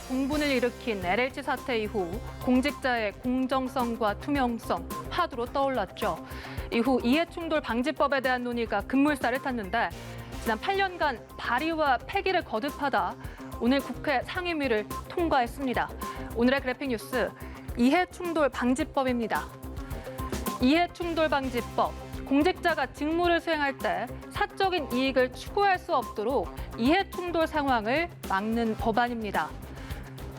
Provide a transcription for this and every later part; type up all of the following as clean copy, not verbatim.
공분을 일으킨 LH 사태 이후 공직자의 공정성과 투명성 화두로 떠올랐죠. 이후 이해충돌 방지법에 대한 논의가 급물살을 탔는데 지난 8년간 발의와 폐기를 거듭하다 오늘 국회 상임위를 통과했습니다. 오늘의 그래픽 뉴스 이해충돌 방지법입니다. 이해충돌 방지법. 공직자가 직무를 수행할 때 사적인 이익을 추구할 수 없도록 이해충돌 상황을 막는 법안입니다.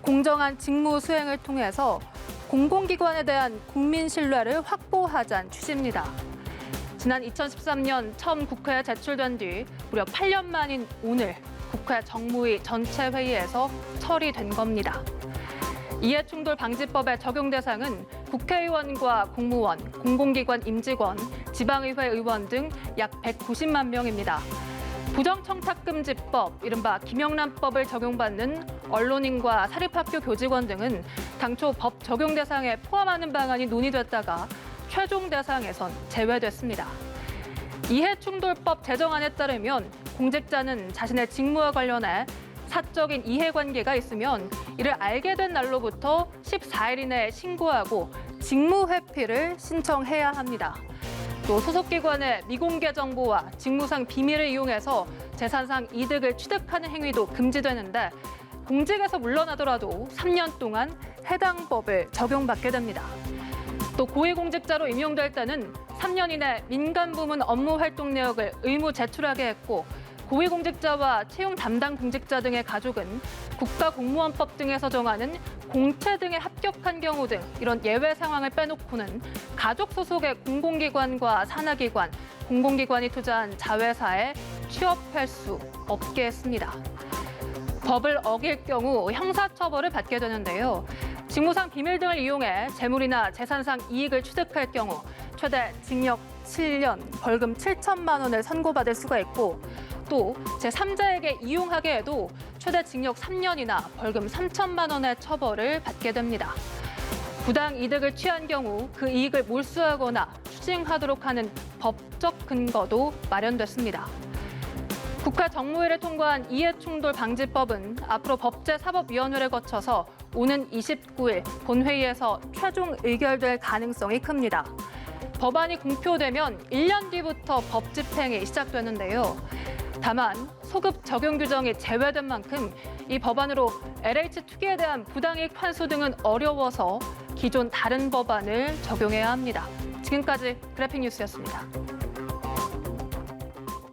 공정한 직무 수행을 통해서 공공기관에 대한 국민 신뢰를 확보하자는 취지입니다. 지난 2013년 처음 국회에 제출된 뒤 무려 8년 만인 오늘 국회 정무위 전체 회의에서 처리된 겁니다. 이해충돌 방지법의 적용 대상은 국회의원과 공무원, 공공기관 임직원, 지방의회 의원 등 약 190만 명입니다. 부정청탁금지법, 이른바 김영란법을 적용받는 언론인과 사립학교 교직원 등은 당초 법 적용 대상에 포함하는 방안이 논의됐다가 최종 대상에선 제외됐습니다. 이해충돌법 제정안에 따르면 공직자는 자신의 직무와 관련해 사적인 이해관계가 있으면 이를 알게 된 날로부터 14일 이내에 신고하고 직무 회피를 신청해야 합니다. 또 소속기관의 미공개 정보와 직무상 비밀을 이용해서 재산상 이득을 취득하는 행위도 금지되는데 공직에서 물러나더라도 3년 동안 해당 법을 적용받게 됩니다. 또 고위공직자로 임용될 때는 3년 이내 민간부문 업무 활동 내역을 의무 제출하게 했고 고위공직자와 채용 담당 공직자 등의 가족은 국가공무원법 등에서 정하는 공채 등에 합격한 경우 등 이런 예외 상황을 빼놓고는 가족 소속의 공공기관과 산하기관, 공공기관이 투자한 자회사에 취업할 수 없게 했습니다. 법을 어길 경우 형사처벌을 받게 되는데요. 직무상 비밀 등을 이용해 재물이나 재산상 이익을 취득할 경우 최대 징역 7년, 벌금 7천만 원을 선고받을 수가 있고 또 제3자에게 이용하게 해도 최대 징역 3년이나 벌금 3천만 원의 처벌을 받게 됩니다. 부당 이득을 취한 경우 그 이익을 몰수하거나 추징하도록 하는 법적 근거도 마련됐습니다. 국회 정무위를 통과한 이해충돌 방지법은 앞으로 법제사법위원회를 거쳐서 오는 29일 본회의에서 최종 의결될 가능성이 큽니다. 법안이 공표되면 1년 뒤부터 법 집행이 시작되는데요. 다만 소급 적용 규정이 제외된 만큼 이 법안으로 LH 투기에 대한 부당이익 환수 등은 어려워서 기존 다른 법안을 적용해야 합니다. 지금까지 그래픽 뉴스였습니다.